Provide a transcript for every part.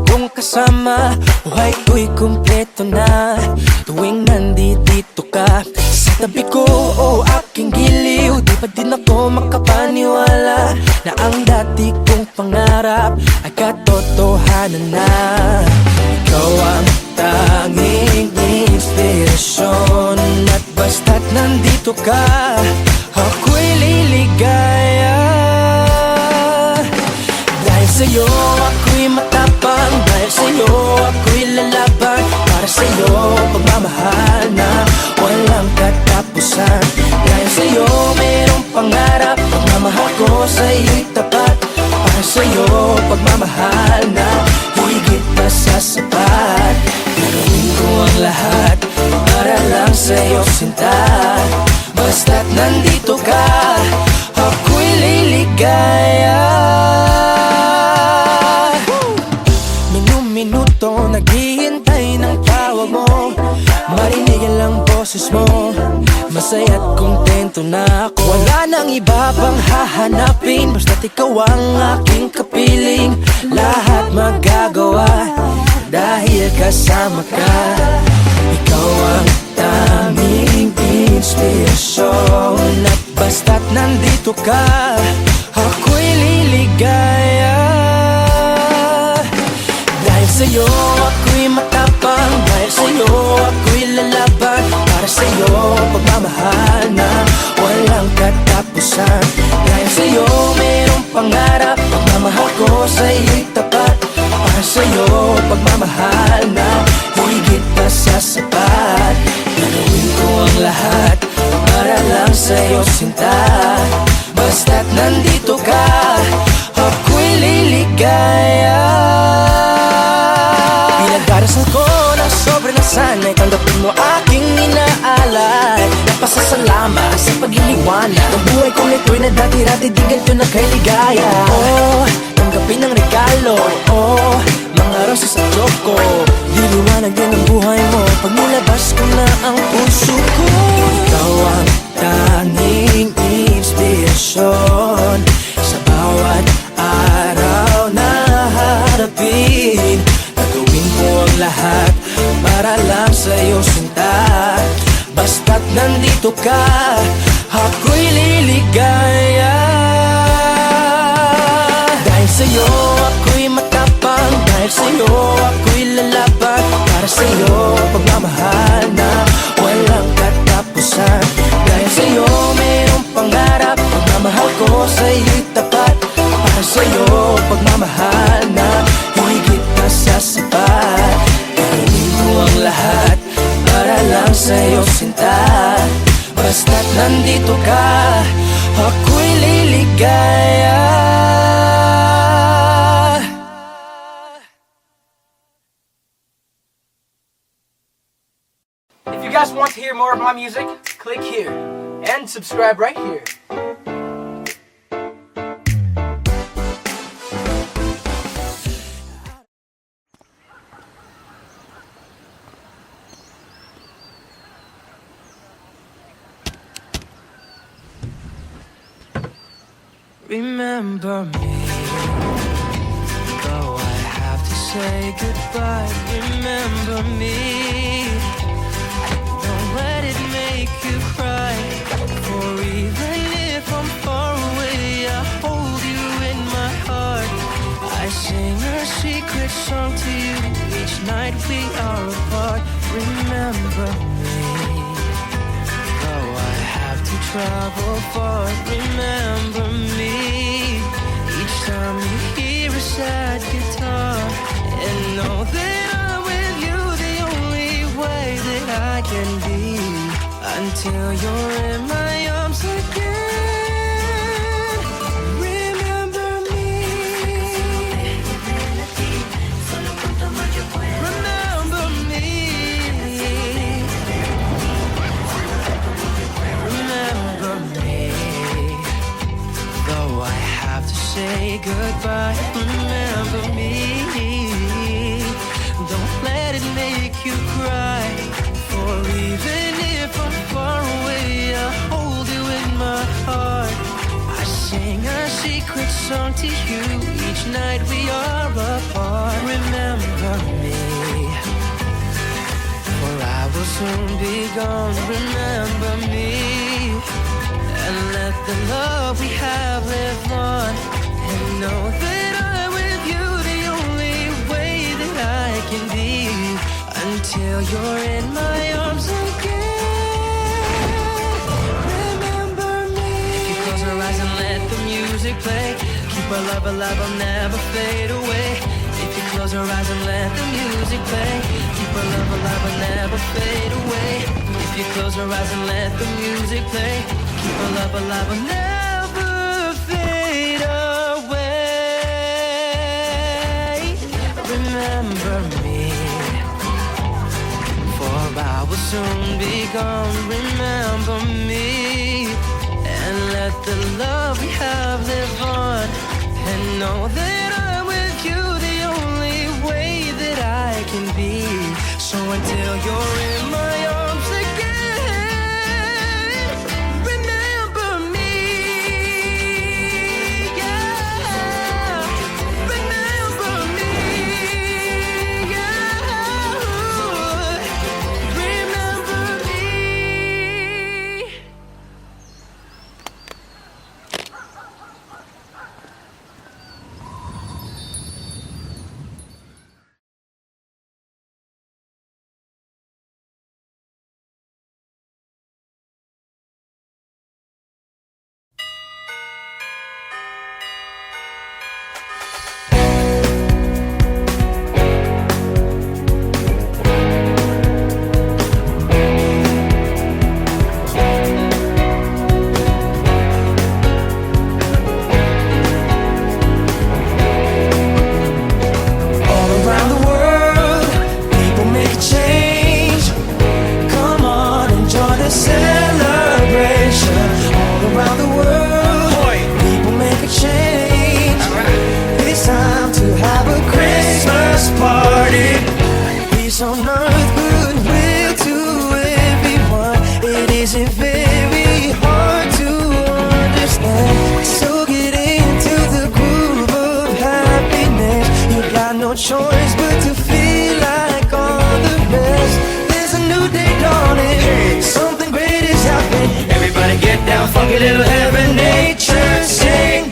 kong kasama. Buhay ko'y kumpleto na tuwing nandito ka sa tabi ko, o aking giliw. Di pa din ako makapaniwala na ang dati kong pangarap ay katotohanan na. Ikaw ang tanging inspirasyon, at basta't nandito ka, ako'y liligaya. Dahil sa'yo ako'y matapang, dahil sa'yo ako'y lalaban. Para sa'yo pagmamahal na walang katapusan. Dahil sa'yo mayroong pangarap, pagmamahal ko sa'yo'y tapat. Para sa'yo pagmamahal na higit pa sa sapat. Gagawin ko ang lahat para lang sa'yo sinta. Basta't nandito ka, ako'y liligaya. Minuto naghihintay ng tawag mo, marinig ang boses mo. Masaya't kontento na ako. Wala nang iba pang hahanapin, basta't ikaw ang aking kapiling. Lahat magagawa dahil kasama ka. Ikaw ang tanging inspirasyon, at basta't nandito ka, ako'y liligaya. Dahil sa'yo ako'y matapang, dahil sa'yo ako'y lalaban. Para sa'yo pagmamahal na walang katapusan. Dahil sa'yo mayroong pangarap, pagmamahal ko sa'yo'y tapat. Para sa'yo pagmamahal na higit pa sa sapat. Gagawin ko ang lahat para lang sa'yo sinta. Basta't nandito ka, ako'y liligaya. Pinagdarasal ko na sobrang nasanay, tanggapin mo aking inaalay. Napasasalamat sa pag-iliwanag ng buhay kong ito'y na dati-dati di ganito na kay ligaya. Oh, tanggapin ang regalo, oh, mga rosas at choco. Diliwanag din ang buhay mo pag nilabas ko na ang puso ko. Ikaw ang tanging inspirasyon sa bawat araw na harapin. Gagawin ko ang lahat para lang sa'yo sinta. Basta't nandito ka, ako'y liligaya. Dahil sa'yo ako'y matapang, dahil sa'yo ako'y lalaban. Para sa'yo pagmamahal na walang katapusan. Dahil sa'yo mayroong pangarap, pagmamahal ko sa'yo'y tapat. Para sa'yo pagmamahal na higit pa sa sapat. Gagawin ko ang lahat para lang sa'yo sinta. Basta't nandito ka, ako'y liligaya. If you guys want to hear more of my music, click here and subscribe right here. Remember me, though I have to say goodbye. Remember me, don't let it make you cry. For even if I'm far away, I hold you in my heart. I sing a secret song to you each night we are apart. Remember me, though I have to travel far. Remember me, each time you hear a sad guitar, and know that I'm with you the only way that I can be, until you're in my arms again. Remember me, remember me, remember me, though I have to say goodbye. Remember me, don't let it make you cry. For even if I'm far away, I hold you in my heart. I sing a secret song to you each night we are apart. Remember me, for I will soon be gone. Remember me, and let the love we have live on. And know that I'm with you the only way that I can be, until you're in my arms again. Remember me. If you close your eyes and let the music play, keep our love alive, I'll never fade away. If you close your eyes and let the music play, keep our love alive, I'll never fade away. If you close your eyes and let the music play, keep our love alive, I'll never fade away. Remember me, for I will soon be gone. Remember me, and let the love we have live on. And know that I'm with you the only way that I can be. So until you're in my arms again, remember me. Yeah, remember me. Yeah, remember me. All around the world, people make a change. Come on and join the celebration. All around the world, people make a change. It's time to have a Christmas party. Peace on earth, goodwill to everyone. It isn't very hard to understand. So get into the groove of happiness. You got no choice but to feel like all the rest. There's a new day dawning, something great is happening. Everybody get down, funky little heaven, nature sing.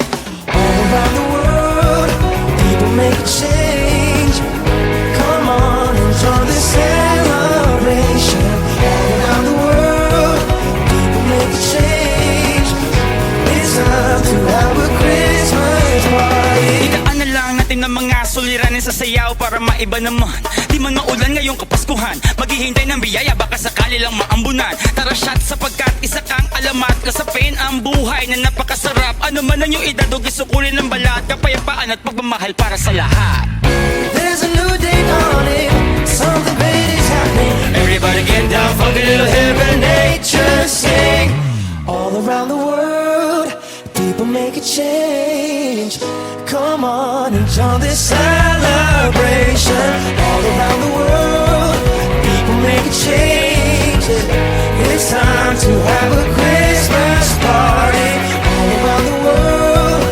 All around the world, people make a change. Come on and join the celebration. All around the world, people make a change. It's time to have a Christmas party. Ikaan na lang natin ang mga suliranin sa sayaw para maiba naman. Di man maulan ngayong kapaskuhan, maghihintay ng biyaya baka sakali lang maambunan. Tara shot sapagkat isa kang alamat, kasapin ang buhay na napakasarap. Ano man ang iyong idadog, isukulin ng balat, kapayapaan at pagmamahal para sa lahat. There's a new day dawning, something great is happening. Everybody get down, funky little heaven, nature sing. All around the world, people make a change. Come on and join this celebration. All around the world, people make a change. It's time to have a Christmas party. All around the world,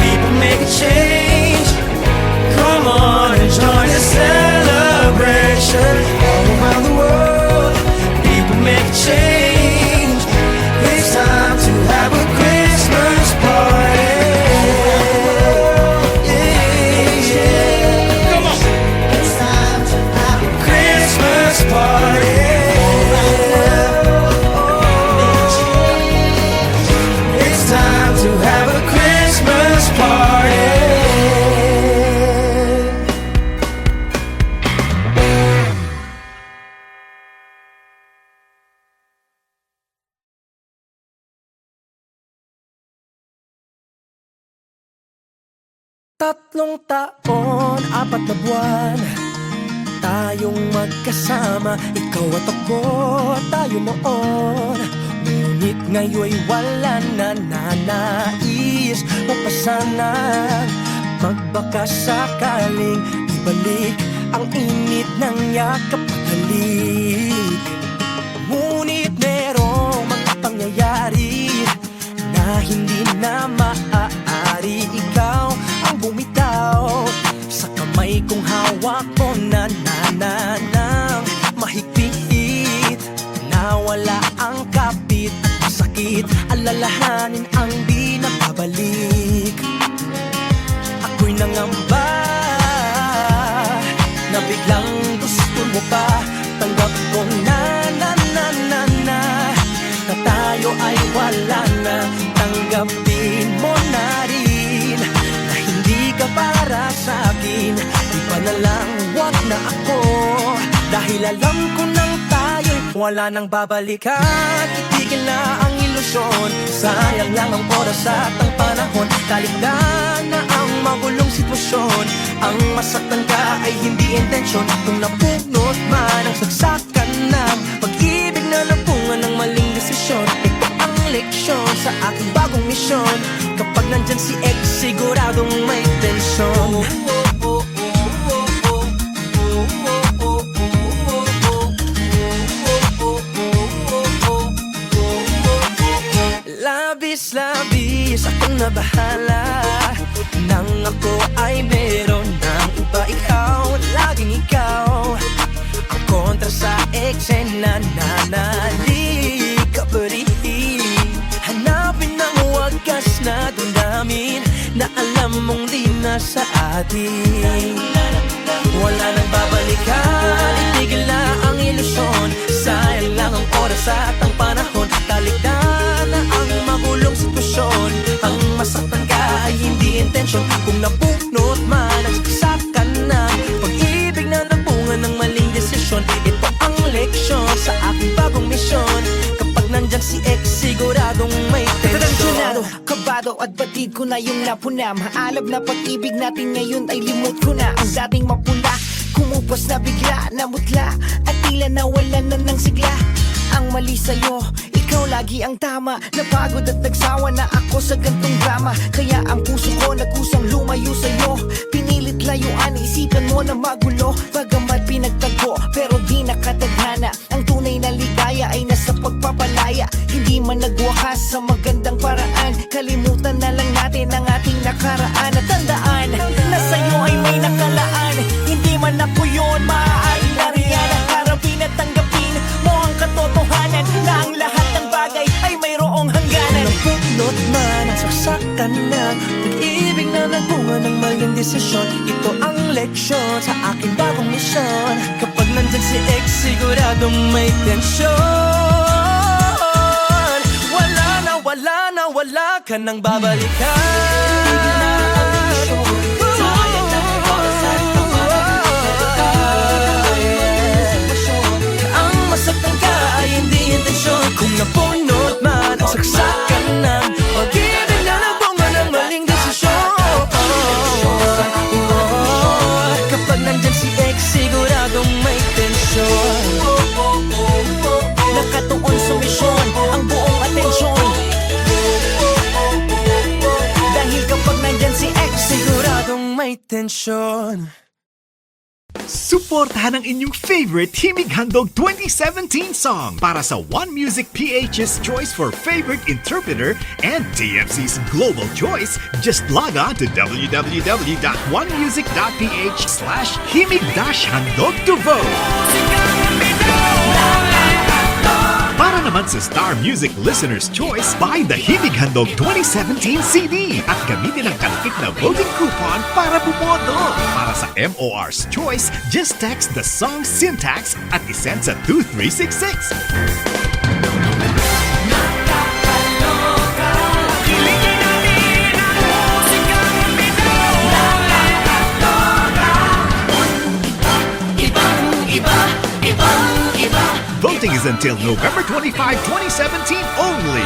people make a change. Come on and join the celebration. All around the world, people make a change. It's time to have a Christmas party. Yeah, yeah. Come on! It's time to have a Christmas party. It's time to have a Christmas party. Tatlong taon, 4 na buwan, tayong magkasama. Ikaw at ako, tayo noon. Ngunit ngayon'y wala na nais mo pa sana magbaka sakaling ibalik ang init ng yakap at halik. Ngunit merong mga pangyayari na hindi na maaari. Ikaw ang bumitaw sa kamay kong hawak mo na ng mahigpit. Nawala ang kapit at sakit, alalahanin ang di nakabalik. Ako'y nangamba na biglang gusto mo pa. Tanggap ko na tayo ay wala na. Tanggapin mo na rin na hindi ka para sa akin. Di pa na lang, wag na ako, dahil alam ko nang tayo'y wala nang babalikan. Itigil na ang ilusyon, sayang lang ang oras at ang panahon. Talikdan na ang magulong sitwasyon, ang masaktan ka ay hindi intensyon. Kung napunot man ang saksakan ng pag-ibig na napungan ng maling desisyon, ito ang leksyon sa aking bagong misyon. Kapag nandyan si ex, siguradong may tensyon. Labis akong nabahala nang ako ay meron ng iba. Ikaw, laging ikaw ang kontra sa ex, nananalik ka pa rin. Hanapin ang wagas na damdamin na alam mong di na sa atin. Wala nang babalikan, itigil na ang ilusyon. Sayang lang ang oras at ang panahon. Talikdan na ang magulong sitwasyon, ang masaktan ka ay hindi intensyon. Kung napunot man ang saksakan ng pag-ibig na nabunga ng maling desisyon, ito ang leksyon sa aking bagong misyon. Kapag nandyan si ex, siguradong may tensyon. Tarantunado, kabado at batid ko na yung napuna. Maalab na pag-ibig natin ngayon ay limot ko na. Ang dating mapula, kumupas na bigla, namutla at tila nawalan na ng sigla. Ang mali sa'yo, ikaw lagi ang tama. Napagod at nagsawa na ako sa gantong drama. Kaya ang puso ko nagkusang lumayo sa'yo. Pinilit layuan, isipan mo na magulo. Bagamat pinagtagpo, pero di nakatadhana. Ang tunay na ligaya ay nasa pagpapalaya. Hindi man nagwakas sa magandang paraan. Kalimutan na lang natin ang ating nakaraan. At tandaan, na sa'yo ay may nakalaan. Hindi man ako yun, maaaring nariyan. Ang harapin at tanggapin mo ang katotohanan na ang lahat ng bagay ay mayroong hangganan. Napunot man ang saksakan ng pag-ibig na nagbunga ng maling desisyon, ito ang leksyon sa aking bagong misyon. Kapag nandyan si ex, siguradong may tensyon. Wala ka nang babalikan. Ang masaktan ka ay hindi intensyon. Kung napunot man ang saksakan ng pag-ibig na nagbunga ng maling desisyon, kapag nandyan si ex, siguradong may tensyon. Nakatuon sa misyon ang buong atensyon, dahil kapag nandyan si ex, siguradong may tensyon. Suportahan ang inyong favorite Himig Handog 2017 song para sa One Music PH's choice for favorite interpreter and TFC's global choice. Just log on to www.onemusic.ph/himig-handog to vote. Para naman sa Star Music Listener's Choice, buy the Himig Handog 2017 CD at gamitin ang kalupit na voting coupon para bumoto. Para sa MOR's Choice, just text the song syntax at isend sa 2366. Voting is until November 25, 2017 only.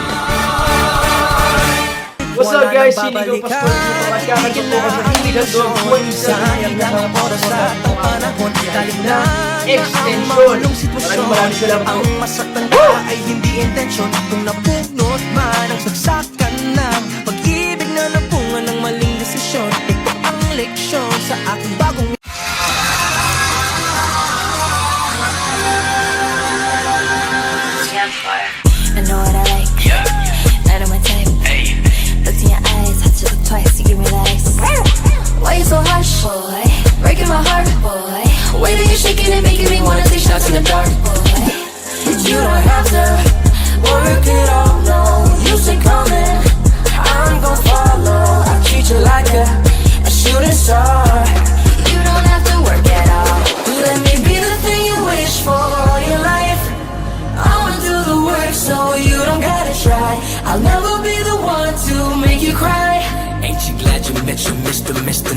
What's up guys, Sinigang Pastor dito at kakatuto ko sa Himig Handog 2017 na mga oras at ang panahon. Extension. Maraming salamat po. Ang masaktan ka ay hindi intensyon. Kung napunot man ang saksakan ng pag-ibig na napunga ng maling desisyon, ito ang leksyon sa aking bagong I know what I like. Not on my type. Look in your eyes, had to look twice. You give me the ice. Why you so harsh, boy? Breaking my heart, boy. dance in the dark. You don't have to work it all, no. You say come in, I'm gon' follow. I treat you like a shooting star. You don't have to work at all. Let me be the thing you wish for all your life. I'ma do the work so you don't gotta try. I'll never be the one to make you cry. Ain't you glad you met your Mr.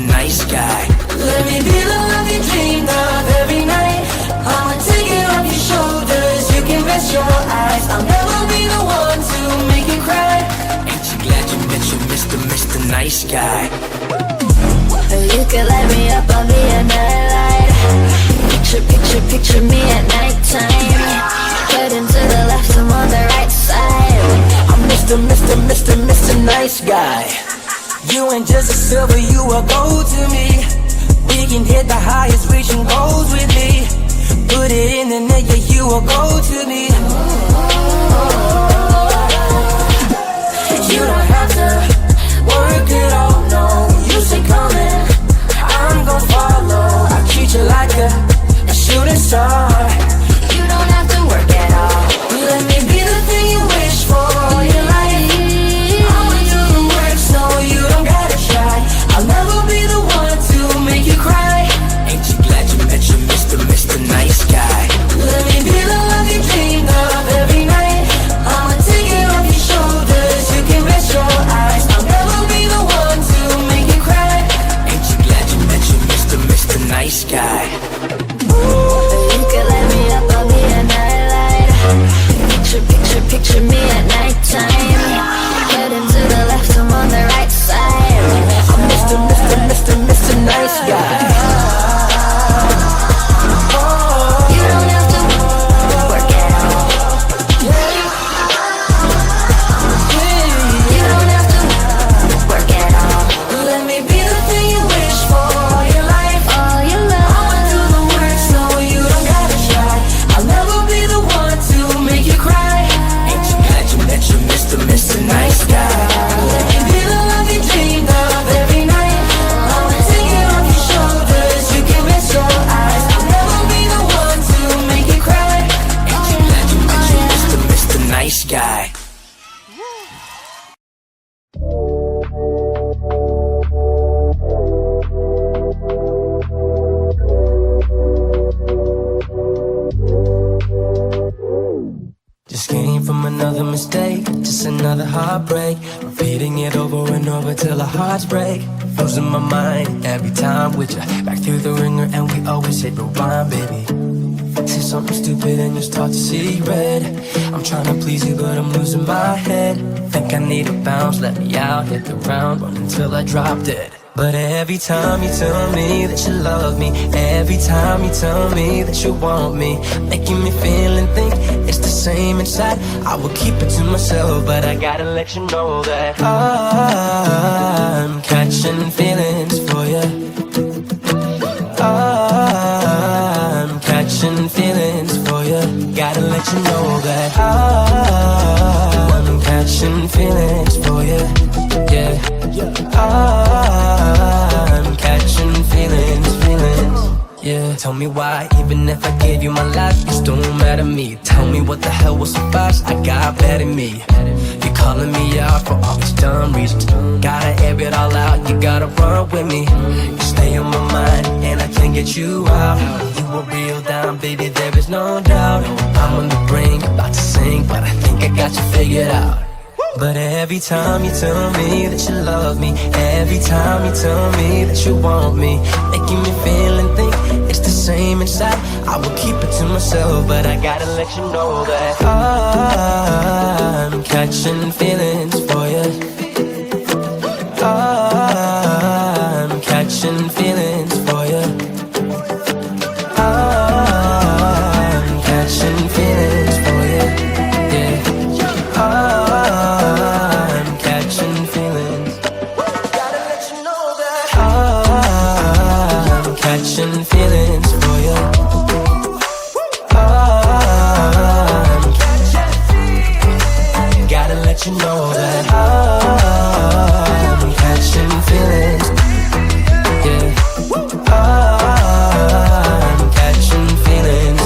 Nice Guy? Let me be the love you dreamed of every night. I'ma take it off your shoulders, you can rest your eyes. I'll never be the one to make you cry. Ain't you glad you met your Mr. Nice Guy? You could light me up, I'll be a nightlight. Picture me at nighttime. Heading to the left, I'm on the right side. I'm Mr. Nice Guy. You ain't just a silver, you a gold to me. We can hit the highest reaching goals with me. Put it in the net, yeah, you a gold to me. You don't have to work it all, no. You say come in, I'm gon' follow. I treat you like a shooting star. You don't have to work at all. Let me be the thing you wish for all your life. I'ma do the work so you don't gotta try. I'll never be the one to make you cry. Ain't you glad you met your Mr. Nice Guy? Let me be the love you dreamed of every night. I'ma take it off your shoulders, you can rest your eyes. I'll never be the one to make you cry. Ain't you glad you met your Mr. Nice Guy? You could light me up, I'll be a nightlight. Picture me at nighttime. Heading to the left, I'm on the right side. I'm Mr. Nice Guy. You don't have to work at all. You don't have to work at all. Let me be the thing you wish for all your life. All your I'ma love. do the work so you don't gotta try. I'll never be the one to make you cry. Ain't you glad you met your Mr. Nice Guy? Let me be the love you dreamed of every night. I'ma take it off your shoulders, you can rest your eyes. I'll never be the one to make you cry. Ain't you glad you met your Mr. Nice Guy? Just came from another mistake, just another heartbreak. Repeating it over and over till our hearts break. Losing my mind every time with you. Back through the ringer and we always hit rewind, baby. Say something stupid and you start to see red. I'm trying to please you but I'm losing my head. Think I need a bounce, let me out, hit the ground, run until I drop dead. But every time you tell me that you love me, every time you tell me that you want me, making me feel and think it's the same inside. I will keep it to myself, but I gotta let you know that I'm catching feelings for you. I'm catching feelings for you. Gotta let you know that I'm catching feelings for you. Yeah, I'm catching feelings. Yeah, tell me why, even if I gave you my life, you still don't matter to me. Tell me what the hell was the fuss, I got bad in me. You're calling me out for all these dumb reasons. Gotta air it all out, you gotta run with me. You stay on my mind, and I can't get you out. You were real down, baby, there is no doubt. I'm on the brink, about to sink, but I think I got you figured out. But every time you tell me that you love me, every time you tell me that you want me, making me feel and think it's the same inside. I will keep it to myself, but I gotta let you know that I'm catching feelings for you. I'm catching feelings for you. I'm catching feelings for you. Yeah. I'm catching feelings. Gotta let you know that I'm catching feelings for you. I'm catching feelings. Gotta let you know that I'm catching feelings. Yeah. I'm catching feelings.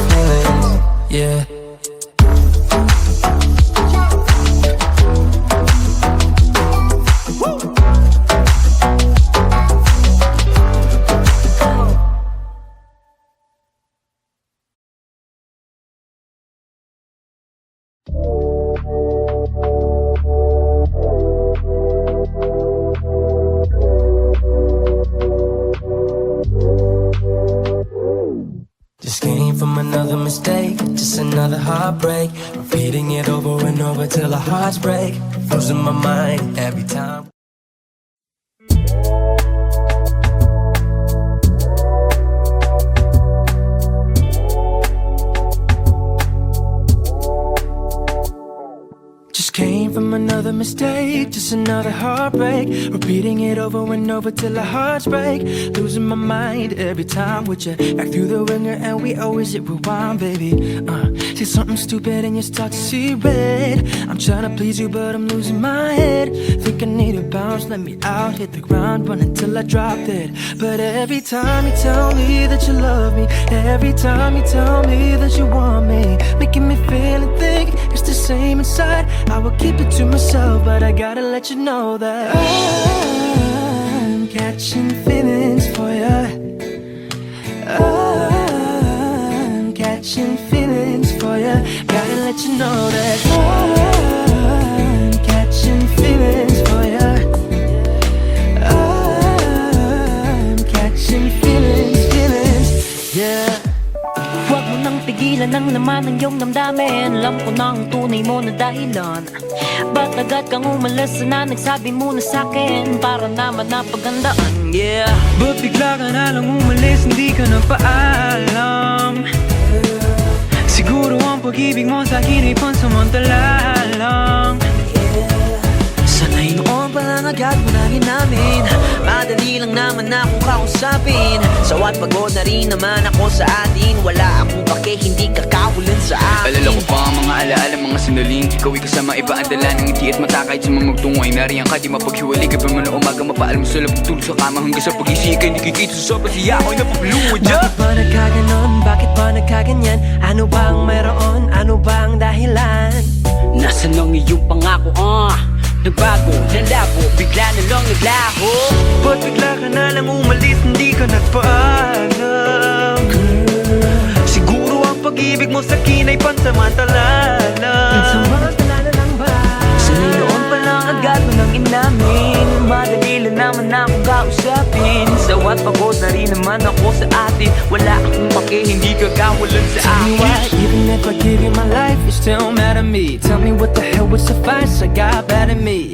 Just came from another mistake, just another heartbreak. Repeating it over and over till our hearts break. Losing my mind every time. Just came from another mistake, just another heartbreak. Repeating it over and over till our hearts break. Losing my mind every time with you. Back through the ringer and we always hit rewind, baby. Say something stupid and you start to see red. I'm trying to please you but I'm losing my head. Think I need a bounce, let me out, hit the ground, run until I drop dead. But every time you tell me that you love me, every time you tell me that you want me, making me feel and think it's the same inside. I will keep it to myself, but I gotta let you know that I'm catching feelings for you. I'm catching feelings for you. Gotta let you know that I'm catching feelings for you. I'm catching feelings, yeah. Huwag mo nang pigilan ang laman ng iyong damdamin. Alam ko na ang tunay mo na dahilan. Ba't agad kang umalas na nagsabi mo na sa'kin para naman napagandaan, yeah. Ba't bigla ka na lang umalis, hindi ka nagpaalam? Siguro ang pag-ibig mo sa'kin ay pansamantala lang. Sanay noon pa lang agad mo nang inamin. Madali lang naman akong kausapin. Sawat pagod na rin naman ako sa atin. Wala akong pake, hindi kakawalan sa akin. Alala ko pa ang mga alaala, mga sandaling ikaw ay kasama iba ang dala ng ngiti at mata. Kahit sa mga magtungo ay nariyan ka, di mapaghiwalay ka pa man na umaga. Mapaalam mo sa labang tulog sa kama hanggang sa pag-isig ay nakikita sa sobrang siya ako'y napapuluwa dyan. Bakit ba nagkaganon? Bakit ba nagkaganyan? Ano bang mayroon? Ano bang dahilan? Nasaan ang iyong pangako, nagbago, nalabo, bigla na lang naglaho. Ba't bigla ka na lang umalis, hindi ka nagpaalam? Siguro ang pag-ibig mo sa'kin ay pansamantala lang. Pansamantala lang ba? Sanay noon pa lang agad mo nang inamin. Madali lang naman akong kausapin. Sawat pagod na rin naman ako sa atin. Wala akong pake, hindi ka kawalan sa Tell me akin. why, even if I give you my life, you still mad at me. Tell me what the hell would suffice, I got bad at me.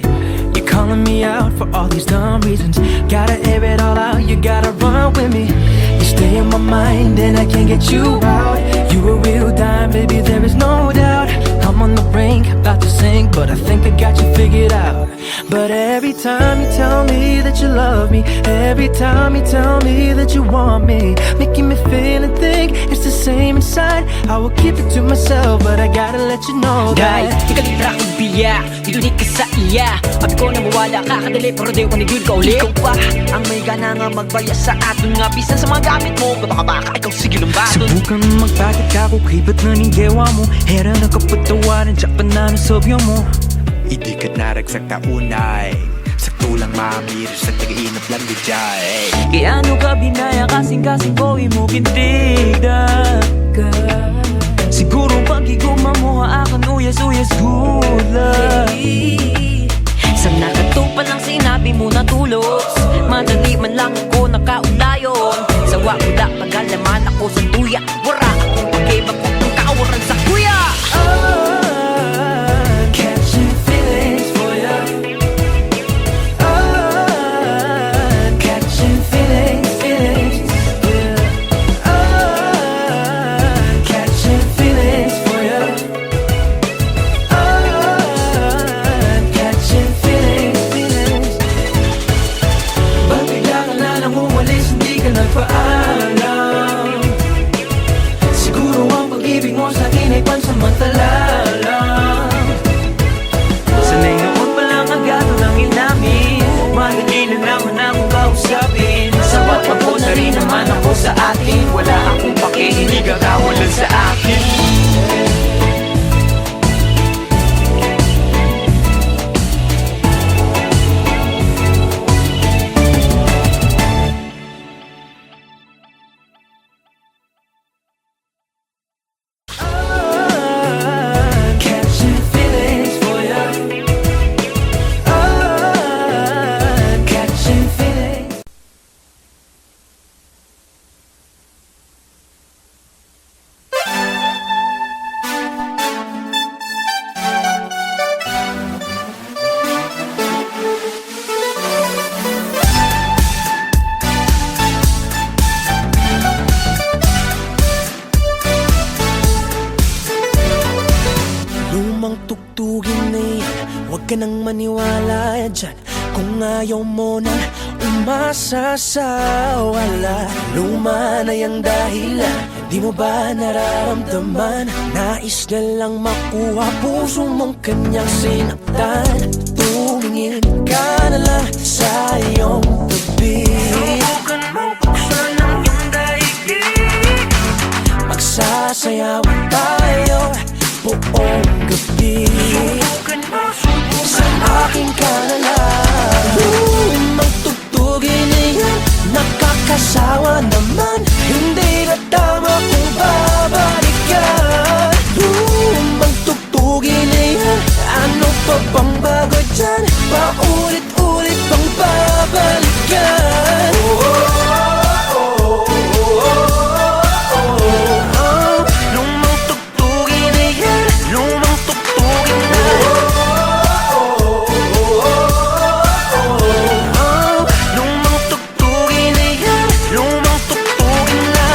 You're calling me out for all these dumb reasons. Gotta air it all out, you gotta run with me. You stay in my mind and I can't get you out. You a real dime, baby, there is no doubt. I'm on the brink, about to sink, but I think I got you figured out. But every time you tell me that you love me, every time you tell me that you want me, making me feel and think it's the same inside. I will keep it to myself, but I gotta let you know Guys, that ikaw nila akong biya, dinulit ka sa iya. Abi ko na mawala ka, kadali pero di ko nigil ka uli. Ikaw pa ang may gana nga magbayas sa atin nga bisan sa mga gamit mo. Baka ikaw sige ng baton. Subukan magpakit ka kung kibat na ning dewa mo. Hera na kapatawaran, tsak pa na sobyo mo. Idikat na ragsak taunay. Sakto lang mamir sa tagainap lang gajay. Kaya ano ka binaya kasing-kasing ko mo bintigda ka. Siguro pag-iguma mo akan uyas-uyas gula. Sana ka to palang sinabi mo na tulos. Madali man lang ako nakaulayon. Sawa ko da pagalaman ako sa tuya. Wara akong pag-ibag kung kawaran sa kuya. I'm catching feelings for you. I'm catching feelings, yeah. I'm catching feelings for you. I'm catching feelings. Ba't bigla ka na lang umalis, hindi ka nagpaalam? Siguro ang pag-ibig mo sa'kin ay pansamantala lang. Sanay noon pa lang agad nang inamin. Madali na naman akong kausapin. Sapat pagod na rin naman ako sa atin. Wala akong pake, hindi ka kawalan sa akin. I'm catching feelings for you. I'm catching feelings. tugtugin na yan, huwag ka nang maniwala dyan. Kung ayaw mo na umasa sa wala, luma na yung dahilan. Di mo ba nararamdaman? Nais na lang makuha puso mong kanyang sinaktan. Tumingin ka na lang sa iyong tabi. Subukan mong buksan ang iyong daigdig. Magsasayawan tayo buong gabi. Sa akin ka na lang. Lumang tugtugin na yan, nakakasawa naman. Hindi na tama kung babalikan. Lumang tugtugin na yan, ano pa bang bago dyan? Paulit-ulit bang babalikan? Lumang tugtugin na yan, lumang tugtugin na. Lumang tugtugin na yan, lumang tugtugin na.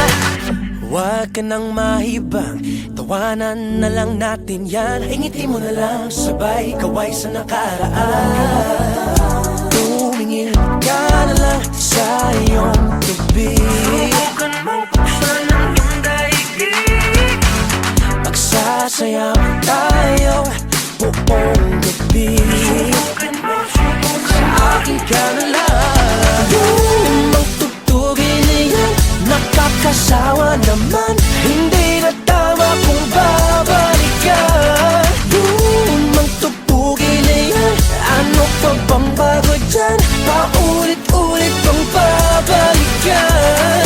Huwag ka nang mahibang, tawanan na lang natin yan. Ingiti mo na lang, sabay kaway sa nakaraan. Tumingin ka na lang sa iyong tabi. Subukan mong buksan ang iyong daigdig. Magsasayawan tayo buong gabi. Sa akin ka na lang. Lumang tugtugin na yan, nakakasawa naman. Hindi na tama kung babalikan. Lumang tugtugin na yan, ano pa bang bago dyan? Paulit-ulit bang babalikan?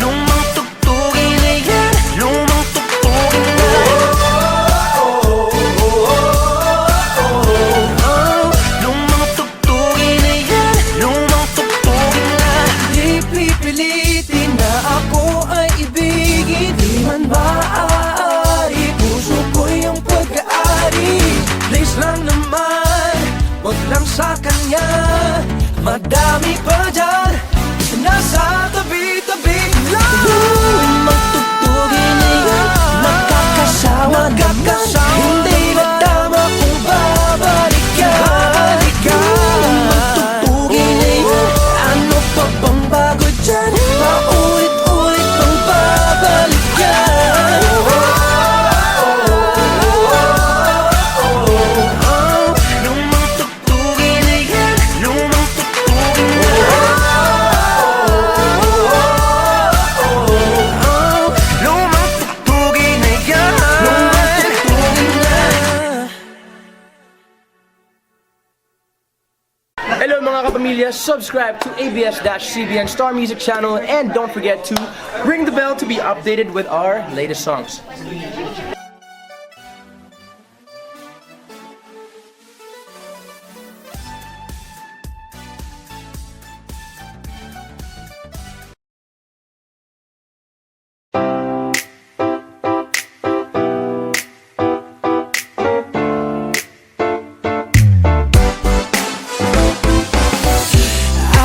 Lumang tugtugin na yan, lumang tugtugin na. Lumang tugtugin na yan, lumang tugtugin na. Di pipilitin na ako ay ibigin. Di man maaari, puso ko yung pag-aari. Please lang naman, wag lang sa kanya. Madami pa dyan, nasa tabi-tabi lang. Lumang tugtugin na yan, nakakasawa naman. Hindi na tama kung babalikan. Lumang tugtugin na yan, ano pa bang bago dyan? Paulit-ulit bang babalikan? Lumang tugtugin na yan, lumang tugtugin na. Lumang tugtugin na yan, lumang tugtugin na. Hello mga kapamilya, subscribe to ABS-CBN Star Music channel and don't forget to ring the bell to be updated with our latest songs.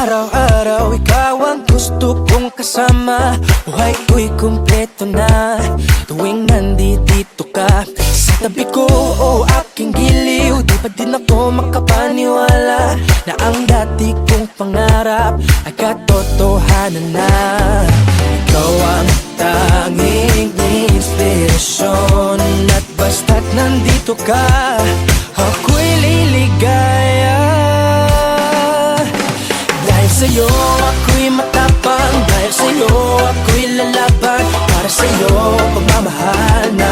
Araw-araw ikaw ang gusto kong kasama. Buhay ko'y kumpleto na tuwing nandito ka sa tabi ko o aking giliw. Di pa din ako makapaniwala na ang dati kong pangarap ay katotohanan na. Ikaw ang tanging inspirasyon at basta't nandito ka, ako'y liligaya. Dahil sa'yo ako'y matapang, dahil sa'yo ako'y lalaban. Para sa'yo pagmamahal na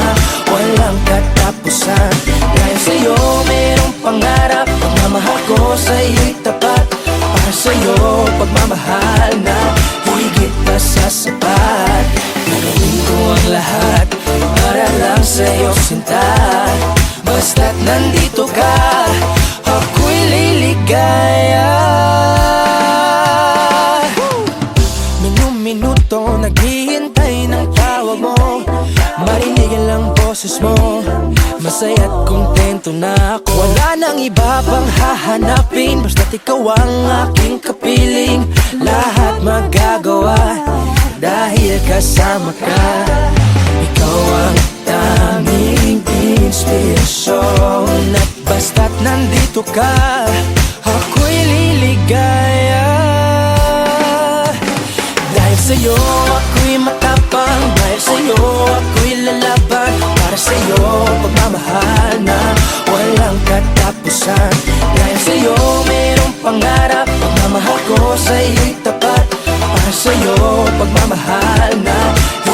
walang katapusan. Dahil sa'yo merong pangarap, pagmamahal ko sa'yo'y tapat. Para sa'yo pagmamahal na higit pa sa sapat. Gagawin ko ang lahat para lang sa'yo sinta. Basta't nandito ka, ako'y liligaya. Minuto naghihintay ng tawag mo, marinig lang boses mo. Masaya't kontento na ako. Wala nang iba pang hahanapin, basta't ikaw ang aking kapiling. Lahat magagawa dahil kasama ka. Ikaw ang tanging inspirasyon, at basta't nandito ka, ako'y liligaya. Dahil sa'yo ako'y matapang, dahil sa'yo ako'y lalaban. Para sa'yo pagmamahal na walang katapusan. Dahil sa'yo mayroong pangarap, pagmamahal ko sa'yo'y tapat. Para sa'yo pagmamahal na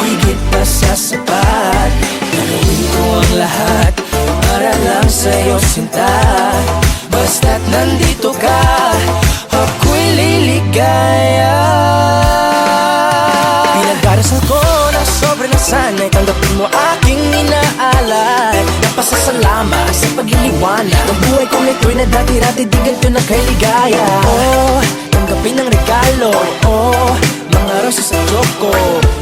higit pa sa sapat. Gagawin ko ang lahat para lang sa'yo sinta. Basta't nandito ka, ako'y liligaya. Pinagdarasal ko na sobrang nasanay, tanggapin mo aking inaalay. Napasasalamat sa pagliliwanag ng buhay kong ito'y nadati-rati, di ganito na kay ligaya. Oh, tanggapin ang regalo, oh, mga rosas at choco.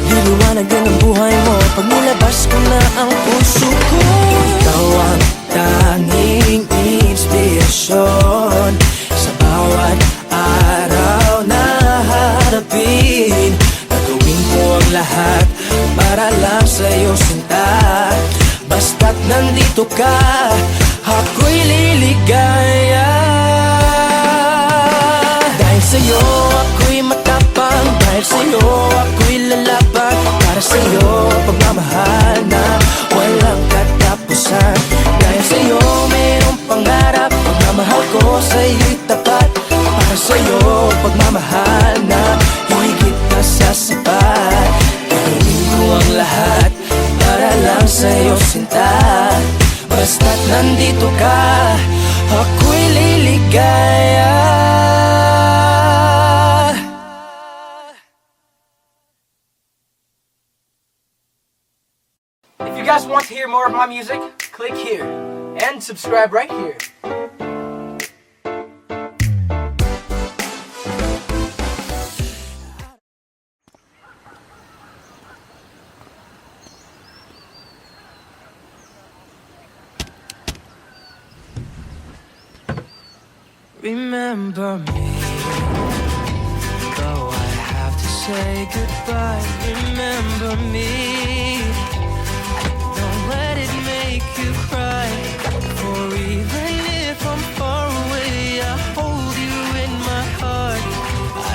Liliwanag din ang buhay mo pag nilabas ko na ang puso ko. Ikaw ang tanging inspirasyon sa bawat araw na harapin. Gagawin ko ang lahat para lang sa'yo sinta. Basta't nandito ka, ako'y liligaya. Dahil sa'yo ako'y matapang, dahil sa'yo ako'y lalaban. Para sa'yo pagmamahal na walang katapusan. Dahil sa'yo mayroong pangarap, pagmamahal ko sa'yo'y tapat. Para sa'yo pagmamahal na higit pa sa sapat. Gagawin ko ang lahat para lang sa'yo sinta. Basta't nandito ka, ako'y liligaya. If you guys want to hear more of my music, click here and subscribe right here. Remember me, though I have to say goodbye. Remember me, don't let it make you cry. For even if I'm far away, I hold you in my heart.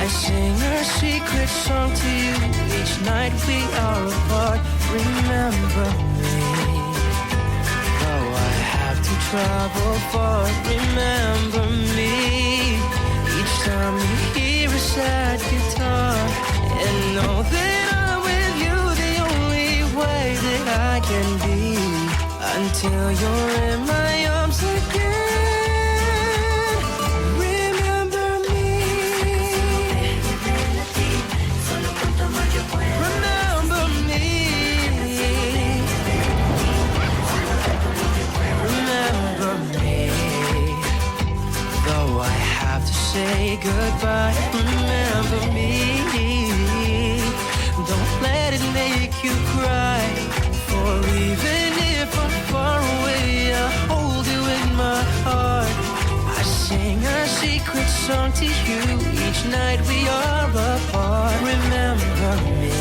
I sing a secret song to you each night we are apart. Remember me, though I have to travel far. Remember me, each time you hear a sad guitar, and know that I'm with you the only way that I can be, until you're in my arms again. Remember me, remember me, remember me, though I have to say goodbye. Remember me, don't let it make you cry. For even if I'm far away, I hold you in my heart. I sing a secret song to you each night we are apart. Remember me,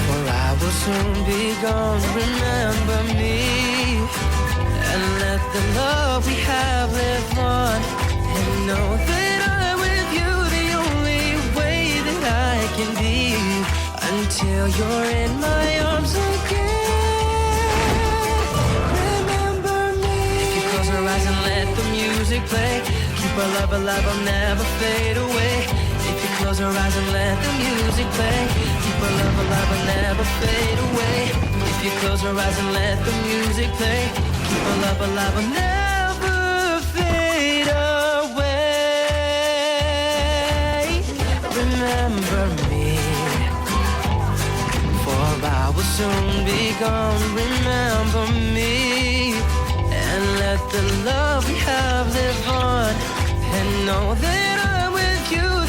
for I will soon be gone. Remember me, and let the love we have live on. And know that I'm with you the only way that I can be, until you're in my arms again. Remember me. If you close your eyes and let the music play, keep our love alive, I'll never fade away. If you close your eyes and let the music play, keep our love alive, I'll never fade away. If you close your eyes and let the music play, keep our love alive, I'll never fade away. Remember me, for I will soon be gone. Remember me, and let the love we have live on. And know that I'm with you